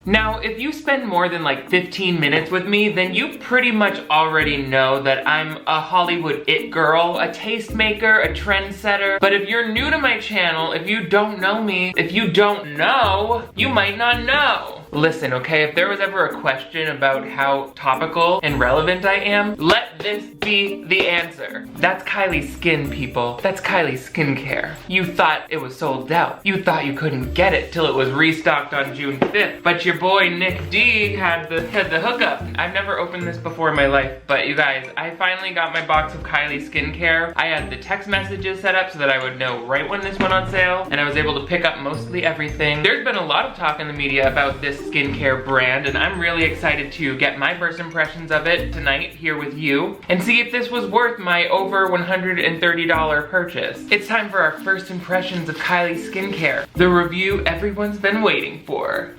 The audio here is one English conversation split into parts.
Now, if you spend more than like 15 minutes with me, then you pretty much already know that I'm a Hollywood it girl, a tastemaker, a trendsetter. But if you're new to my channel, if you don't know me, if you don't know, you might not know. Listen, okay, if there was ever a question about how topical and relevant I am, let this be the answer. That's Kylie Skin, people. That's Kylie Skincare. You thought it was sold out. You thought you couldn't get it till it was restocked on June 5th. But your boy Nick D had the hookup. I've never opened this before in my life, but you guys, I finally got my box of Kylie Skincare. I had the text messages set up so that I would know right when this went on sale, and I was able to pick up mostly everything. There's been a lot of talk in the media about this skincare brand, and I'm really excited to get my first impressions of it tonight here with you and see if this was worth my over $130 purchase. It's time for our first impressions of Kylie Skincare, the review everyone's been waiting for.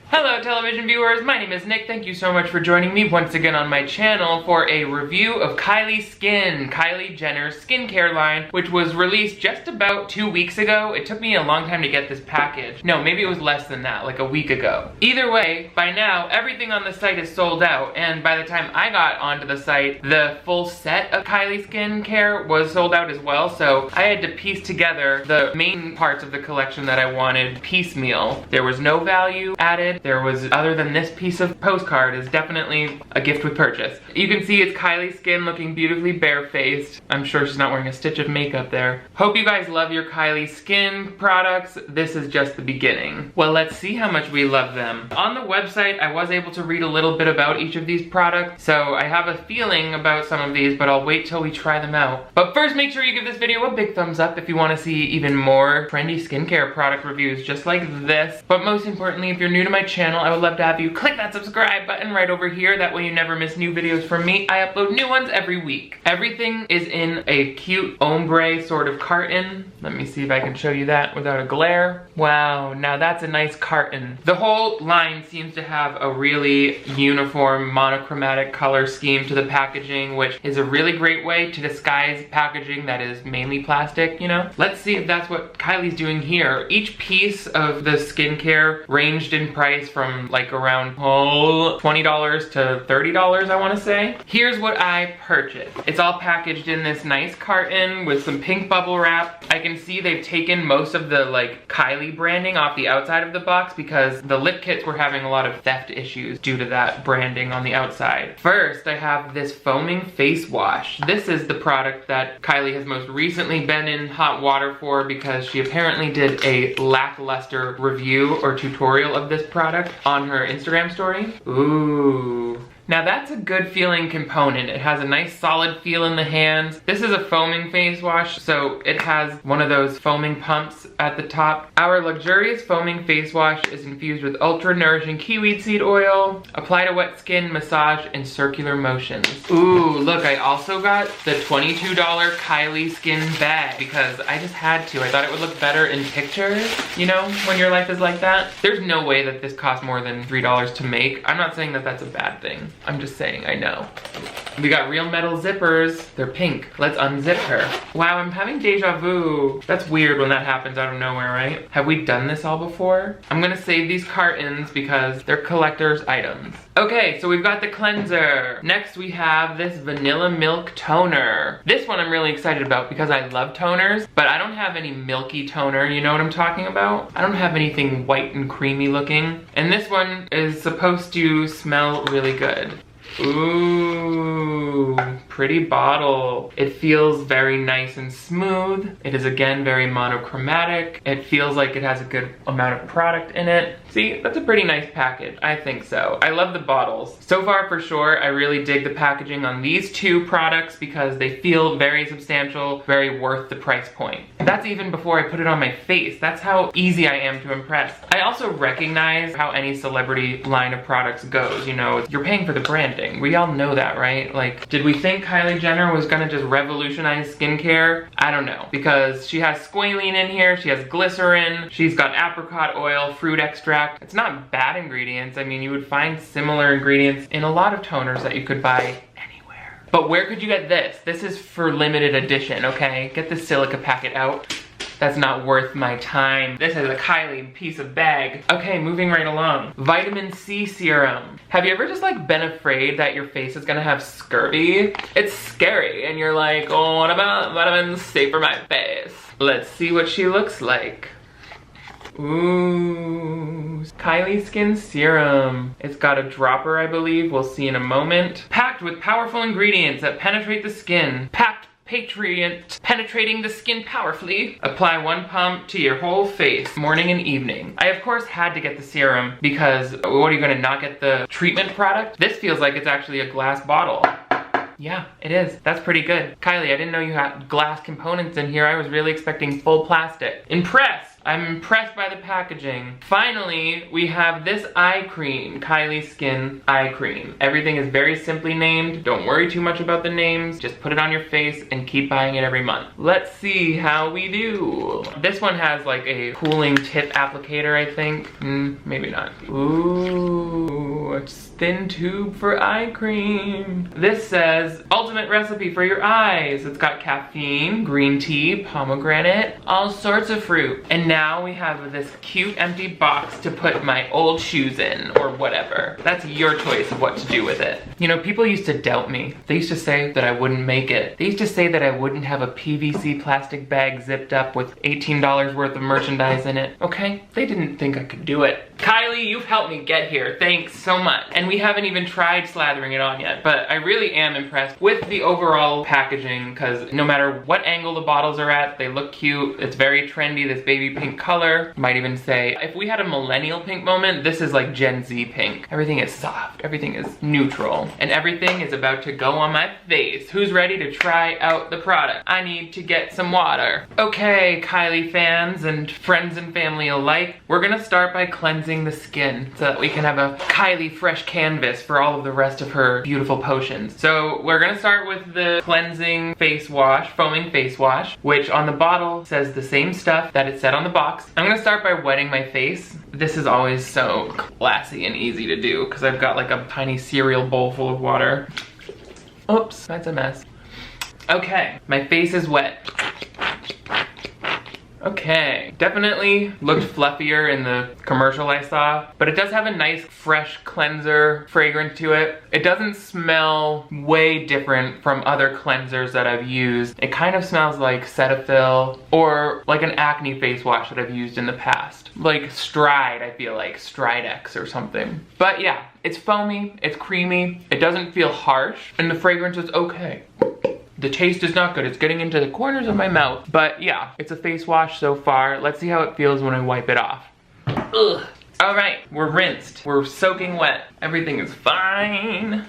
Hello television viewers, my name is Nick. Thank you so much for joining me once again on my channel for a review of Kylie Skin, Kylie Jenner's skincare line, which was released just about 2 weeks ago. It took me a long time to get this package. No, maybe it was less than that, like a week ago. Either way, by now, everything on the site is sold out, and by the time I got onto the site, the full set of Kylie Skincare was sold out as well, so I had to piece together the main parts of the collection that I wanted piecemeal. There was no value added. There was, other than this piece of postcard, is definitely a gift with purchase. You can see it's Kylie Skin looking beautifully barefaced. I'm sure she's not wearing a stitch of makeup there. Hope you guys love your Kylie Skin products. This is just the beginning. Well, let's see how much we love them. On the website, I was able to read a little bit about each of these products, so I have a feeling about some of these, but I'll wait till we try them out. But first, make sure you give this video a big thumbs up if you want to see even more trendy skincare product reviews just like this. But most importantly, if you're new to my channel, I would love to have you click that subscribe button right over here. That way you never miss new videos from me. I upload new ones every week. Everything is in a cute ombre sort of carton. Let me see if I can show you that without a glare. Wow, now that's a nice carton. The whole line seems to have a really uniform monochromatic color scheme to the packaging, which is a really great way to disguise packaging that is mainly plastic, you know? Let's see if that's what Kylie's doing here. Each piece of the skincare ranged in price from like around $20 to $30, I want to say. Here's what I purchased. It's all packaged in this nice carton with some pink bubble wrap. I can see they've taken most of the like Kylie branding off the outside of the box because the lip kits were having a lot of theft issues due to that branding on the outside. First, I have this foaming face wash. This is the product that Kylie has most recently been in hot water for because she apparently did a lackluster review or tutorial of this product on her Instagram story. Ooh. Now that's a good feeling component. It has a nice solid feel in the hands. This is a foaming face wash, so it has one of those foaming pumps at the top. Our luxurious foaming face wash is infused with ultra nourishing kiwi seed oil. Apply to wet skin, massage in circular motions. Ooh, look, I also got the $22 Kylie Skin bag because I just had to. I thought it would look better in pictures, you know, when your life is like that. There's no way that this costs more than $3 to make. I'm not saying that that's a bad thing. I'm just saying, I know. We got real metal zippers. They're pink. Let's unzip her. Wow, I'm having deja vu. That's weird when that happens out of nowhere, right? Have we done this all before? I'm gonna save these cartons because they're collector's items. Okay, so we've got the cleanser. Next we have this vanilla milk toner. This one I'm really excited about because I love toners, but I don't have any milky toner, you know what I'm talking about? I don't have anything white and creamy looking. And this one is supposed to smell really good. Ooh, pretty bottle. It feels very nice and smooth. It is again very monochromatic. It feels like it has a good amount of product in it. See, that's a pretty nice package. I think so. I love the bottles. So far for sure, I really dig the packaging on these two products because they feel very substantial, very worth the price point. And that's even before I put it on my face. That's how easy I am to impress. I also recognize how any celebrity line of products goes. You know, you're paying for the branding. We all know that, right? Like, did we think Kylie Jenner was gonna just revolutionize skincare? I don't know, because she has squalene in here, she has glycerin, she's got apricot oil, fruit extract. It's not bad ingredients. I mean, you would find similar ingredients in a lot of toners that you could buy anywhere. But where could you get this? This is for limited edition, okay? Get the silica packet out. That's not worth my time. This is a Kylie piece of bag. Okay, moving right along. Vitamin C serum. Have you ever just like been afraid that your face is gonna have scurvy? It's scary and you're like, oh, what about vitamin C for my face? Let's see what she looks like. Ooh, Kylie Skin Serum. It's got a dropper, I believe. We'll see in a moment. Packed with powerful ingredients that penetrate the skin. Packed penetrating the skin powerfully. Apply 1 pump to your whole face, morning and evening. I of course had to get the serum because what are you gonna not get the treatment product? This feels like it's actually a glass bottle. Yeah, it is. That's pretty good. Kylie, I didn't know you had glass components in here. I was really expecting full plastic. Impressed! I'm impressed by the packaging. Finally, we have this eye cream, Kylie Skin Eye Cream. Everything is very simply named. Don't worry too much about the names. Just put it on your face and keep buying it every month. Let's see how we do. This one has like a cooling tip applicator, I think. Maybe not. Ooh, a thin tube for eye cream. This says, ultimate recipe for your eyes. It's got caffeine, green tea, pomegranate, all sorts of fruit. And now we have this cute empty box to put my old shoes in or whatever. That's your choice of what to do with it. You know, people used to doubt me. They used to say that I wouldn't make it. They used to say that I wouldn't have a PVC plastic bag zipped up with $18 worth of merchandise in it. Okay? They didn't think I could do it. Kylie, you've helped me get here. Thanks so much. And we haven't even tried slathering it on yet, but I really am impressed with the overall packaging because no matter what angle the bottles are at, they look cute. It's very trendy, this baby pink color. Might even say, if we had a millennial pink moment, this is like Gen Z pink. Everything is soft, everything is neutral, and everything is about to go on my face. Who's ready to try out the product? I need to get some water. Okay, Kylie fans and friends and family alike, we're gonna start by cleansing the skin so that we can have a Kylie fresh canvas for all of the rest of her beautiful potions. So we're gonna start with the cleansing face wash, foaming face wash, which on the bottle says the same stuff that it said on the box. I'm gonna start by wetting my face. This is always so classy and easy to do because I've got like a tiny cereal bowl full of water. Oops, that's a mess. Okay, my face is wet. Okay, definitely looked fluffier in the commercial I saw, but it does have a nice fresh cleanser fragrance to it. It doesn't smell way different from other cleansers that I've used. It kind of smells like Cetaphil or like an acne face wash that I've used in the past. Like Stride, I feel like, Stride X or something. But yeah, it's foamy, it's creamy, it doesn't feel harsh, and the fragrance is okay. The taste is not good. It's getting into the corners of my mouth. But yeah, it's a face wash so far. Let's see how it feels when I wipe it off. Ugh. All right, we're rinsed. We're soaking wet. Everything is fine.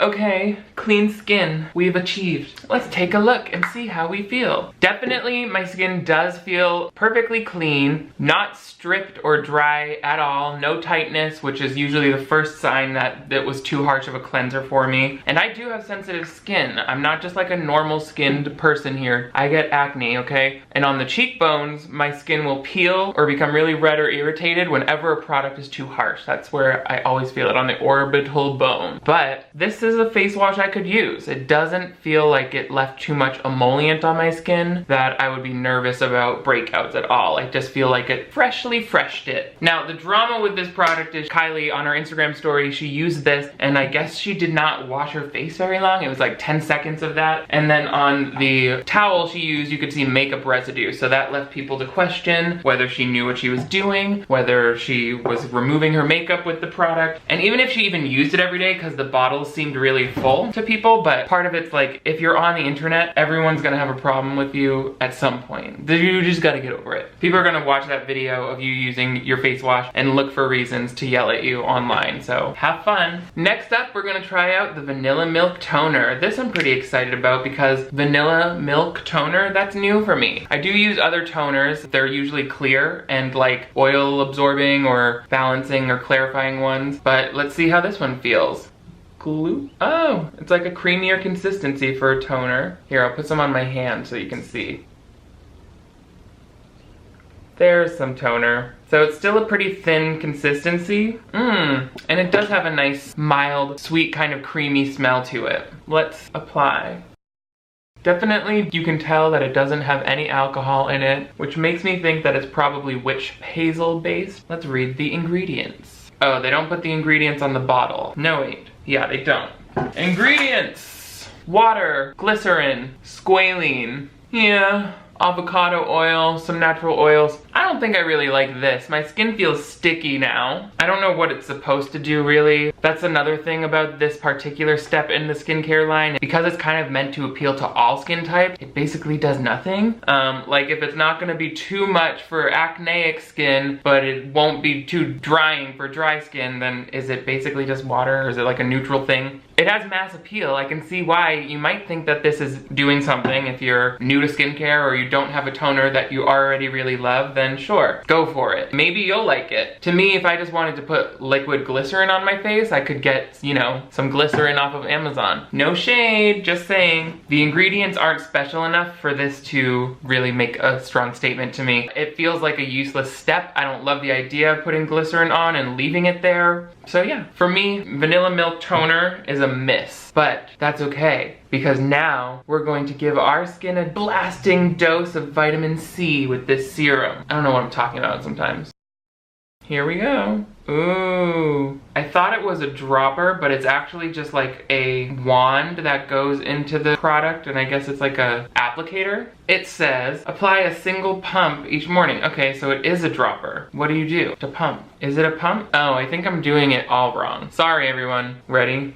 Okay, clean skin. We've achieved. Let's take a look and see how we feel. Definitely my skin does feel perfectly clean, not stripped or dry at all, no tightness, which is usually the first sign that it was too harsh of a cleanser for me. And I do have sensitive skin. I'm not just like a normal skinned person here. I get acne, okay? And on the cheekbones, my skin will peel or become really red or irritated whenever a product is too harsh. That's where I always feel it, on the orbital bone. But this is a face wash I could use. It doesn't feel like it left too much emollient on my skin that I would be nervous about breakouts at all. I just feel like it freshly freshed it. Now, the drama with this product is Kylie, on her Instagram story, she used this and I guess she did not wash her face very long. It was like 10 seconds of that. And then on the towel she used, you could see makeup residue. So that left people to question whether she knew what she was doing, whether she was removing her makeup with the product. And even if she even used it every day, because the bottles seemed really full to people, but part of it's like, if you're on the internet, everyone's gonna have a problem with you at some point. You just gotta get over it. People are gonna watch that video of you using your face wash and look for reasons to yell at you online, so have fun. Next up, we're gonna try out the Vanilla Milk Toner. This I'm pretty excited about because Vanilla Milk Toner, that's new for me. I do use other toners. They're usually clear and like oil absorbing or balancing or clarifying ones, but let's see how this one feels. Glue? Oh, it's like a creamier consistency for a toner. Here, I'll put some on my hand so you can see. There's some toner. So it's still a pretty thin consistency. And it does have a nice, mild, sweet kind of creamy smell to it. Let's apply. Definitely you can tell that it doesn't have any alcohol in it, which makes me think that it's probably witch hazel based. Let's read the ingredients. Oh, they don't put the ingredients on the bottle. No, wait. Yeah, they don't. Ingredients: water, glycerin, squalene. Yeah. Avocado oil, some natural oils. I don't think I really like this. My skin feels sticky now. I don't know what it's supposed to do really. That's another thing about this particular step in the skincare line. Because it's kind of meant to appeal to all skin types, it basically does nothing. Like if it's not gonna be too much for acneic skin, but it won't be too drying for dry skin, then is it basically just water, or is it like a neutral thing? It has mass appeal. I can see why you might think that this is doing something. If you're new to skincare or you don't have a toner that you already really love, then sure, go for it. Maybe you'll like it. To me, if I just wanted to put liquid glycerin on my face, I could get, you know, some glycerin off of Amazon. No shade, just saying. The ingredients aren't special enough for this to really make a strong statement to me. It feels like a useless step. I don't love the idea of putting glycerin on and leaving it there. So yeah, for me, vanilla milk toner is a miss, but that's okay, because now we're going to give our skin a blasting dose of vitamin C with this serum. I don't know what I'm talking about sometimes. Here we go. Ooh. I thought it was a dropper, but it's actually just like a wand that goes into the product, and I guess it's like a applicator. It says, apply a single pump each morning. Okay, so it is a dropper. What do you do to pump? Is it a pump? Oh, I think I'm doing it all wrong. Sorry, everyone. Ready?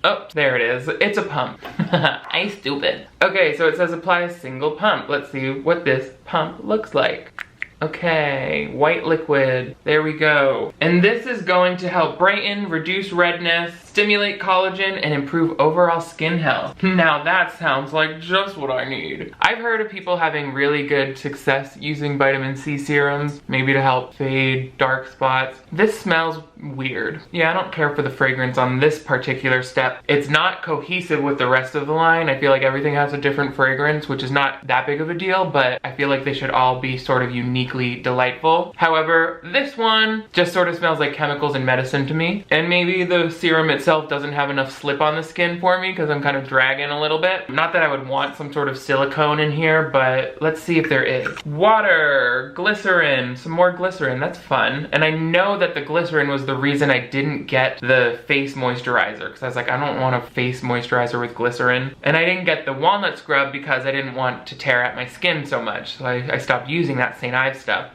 Oh, there it is. It's a pump. I stupid. Okay, so it says apply a single pump. Let's see what this pump looks like. Okay, white liquid, there we go. And this is going to help brighten, reduce redness, stimulate collagen, and improve overall skin health. Now that sounds like just what I need. I've heard of people having really good success using vitamin C serums, maybe to help fade dark spots. This smells weird. Yeah, I don't care for the fragrance on this particular step. It's not cohesive with the rest of the line. I feel like everything has a different fragrance, which is not that big of a deal, but I feel like they should all be sort of uniquely delightful. However, this one just sort of smells like chemicals and medicine to me. And maybe the serum itself doesn't have enough slip on the skin for me because I'm kind of dragging a little bit. Not that I would want some sort of silicone in here, but let's see if there is. Water, glycerin, some more glycerin, that's fun. And I know that the glycerin was the reason I didn't get the face moisturizer, because I was like, I don't want a face moisturizer with glycerin. And I didn't get the walnut scrub because I didn't want to tear at my skin so much. So I stopped using that St. Ives stuff.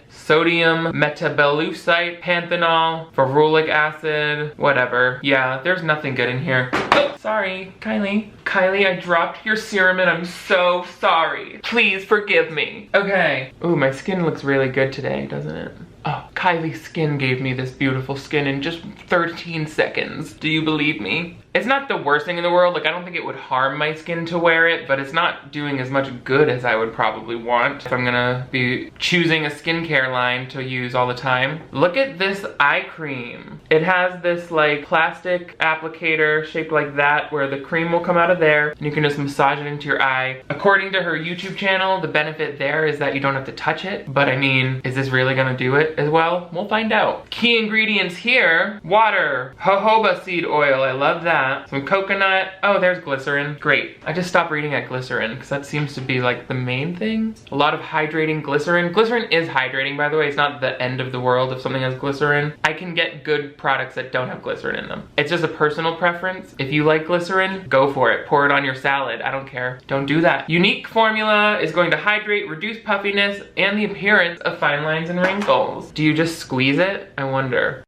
Sodium metabelusite, panthenol, ferulic acid, whatever. Yeah, there's nothing good in here. Oh, sorry, Kylie. Kylie, I dropped your serum and I'm so sorry. Please forgive me. Okay. Ooh, my skin looks really good today, doesn't it? Oh, Kylie Skin gave me this beautiful skin in just 13 seconds. Do you believe me? It's not the worst thing in the world. Like, I don't think it would harm my skin to wear it, but it's not doing as much good as I would probably want if I'm gonna be choosing a skincare line to use all the time. Look at this eye cream. It has this like plastic applicator shaped like that where the cream will come out of there and you can just massage it into your eye. According to her YouTube channel, the benefit there is that you don't have to touch it. But I mean, is this really gonna do it as well? We'll find out. Key ingredients here: water, jojoba seed oil, I love that. Some coconut. Oh, there's glycerin. Great. I just stopped reading at glycerin because that seems to be like the main thing. A lot of hydrating glycerin. Glycerin is hydrating, by the way. It's not the end of the world if something has glycerin. I can get good products that don't have glycerin in them. It's just a personal preference. If you like glycerin, go for it. Pour it on your salad. I don't care. Don't do that. Unique formula is going to hydrate, reduce puffiness, and the appearance of fine lines and wrinkles. Do you just squeeze it? I wonder.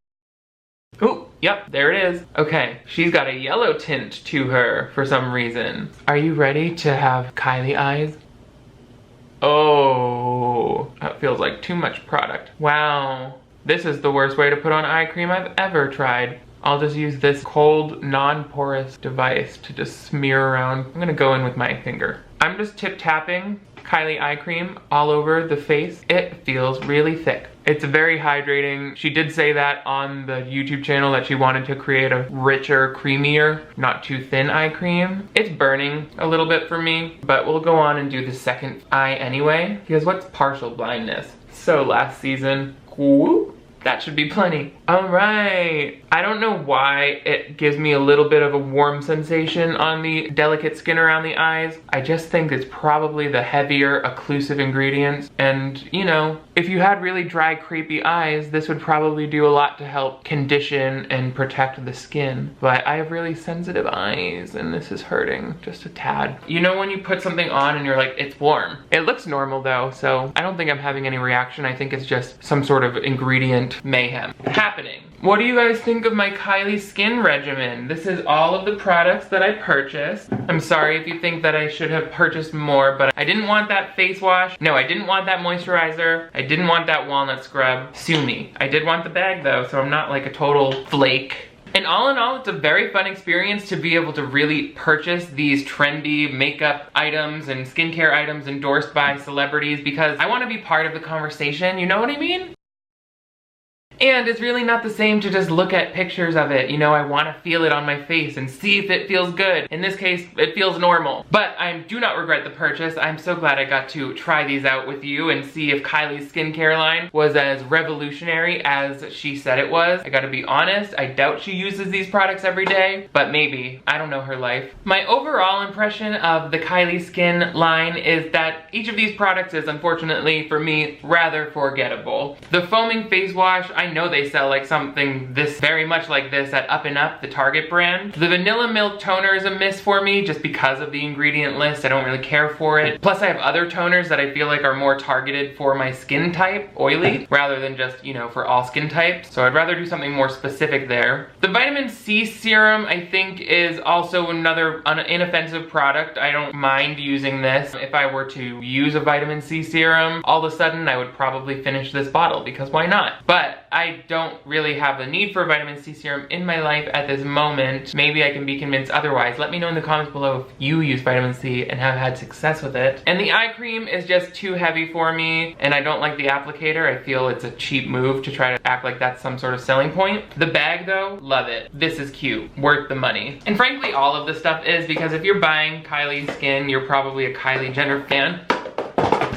Ooh, yep, there it is. Okay, she's got a yellow tint to her for some reason. Are you ready to have Kylie eyes? Oh, that feels like too much product. Wow, this is the worst way to put on eye cream I've ever tried. I'll just use this cold, non-porous device to just smear around. I'm gonna go in with my finger. I'm just tip-tapping Kylie eye cream all over the face. It feels really thick. It's very hydrating. She did say that on the YouTube channel that she wanted to create a richer, creamier, not too thin eye cream. It's burning a little bit for me, but we'll go on and do the second eye anyway, because what's partial blindness? So last season, whoop, That should be plenty. All right. I don't know why it gives me a little bit of a warm sensation on the delicate skin around the eyes. I just think it's probably the heavier occlusive ingredients. And, you know, if you had really dry, crepey eyes, this would probably do a lot to help condition and protect the skin. But I have really sensitive eyes and this is hurting just a tad. You know when you put something on and you're like, it's warm. It looks normal though, so I don't think I'm having any reaction. I think it's just some sort of ingredient mayhem happening. What do you guys think of my Kylie Skin regimen? This is all of the products that I purchased. I'm sorry if you think that I should have purchased more, but I didn't want that face wash. No, I didn't want that moisturizer. I didn't want that walnut scrub. Sue me. I did want the bag though, so I'm not like a total flake. And all in all, it's a very fun experience to be able to really purchase these trendy makeup items and skincare items endorsed by celebrities because I want to be part of the conversation, you know what I mean? And it's really not the same to just look at pictures of it. You know, I want to feel it on my face and see if it feels good. In this case, it feels normal. But I do not regret the purchase. I'm so glad I got to try these out with you and see if Kylie's skincare line was as revolutionary as she said it was. I gotta be honest, I doubt she uses these products every day, but maybe. I don't know her life. My overall impression of the Kylie Skin line is that each of these products is, unfortunately for me, rather forgettable. The foaming face wash, I know they sell like something this very much like this at Up and Up, the Target brand. The vanilla milk toner is a miss for me just because of the ingredient list. I don't really care for it. Plus I have other toners that I feel like are more targeted for my skin type, oily, rather than just, you know, for all skin types. So I'd rather do something more specific there. The vitamin C serum I think is also another inoffensive product. I don't mind using this. If I were to use a vitamin C serum, all of a sudden I would probably finish this bottle because why not? But I don't really have the need for a vitamin C serum in my life at this moment. Maybe I can be convinced otherwise. Let me know in the comments below if you use vitamin C and have had success with it. And the eye cream is just too heavy for me, and I don't like the applicator. I feel it's a cheap move to try to act like that's some sort of selling point. The bag though, love it. This is cute, worth the money. And frankly, all of this stuff is because if you're buying Kylie Skin, you're probably a Kylie Jenner fan.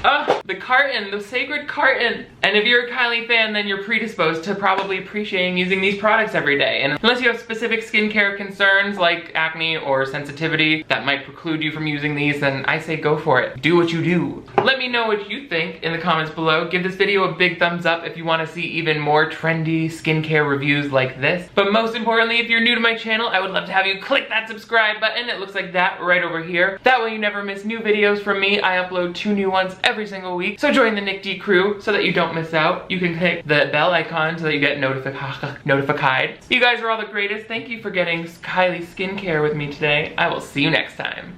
Oh, the carton, the sacred carton. And if you're a Kylie fan, then you're predisposed to probably appreciating using these products every day. And unless you have specific skincare concerns like acne or sensitivity that might preclude you from using these, then I say go for it. Do what you do. Let me know what you think in the comments below. Give this video a big thumbs up if you want to see even more trendy skincare reviews like this. But most importantly, if you're new to my channel, I would love to have you click that subscribe button. It looks like that right over here. That way you never miss new videos from me. I upload 2 new ones every single week. So join the Nick D crew so that you don't miss out. You can click the bell icon so that you get notified. You guys are all the greatest. Thank you for getting Kylie skincare with me today. I will see you next time.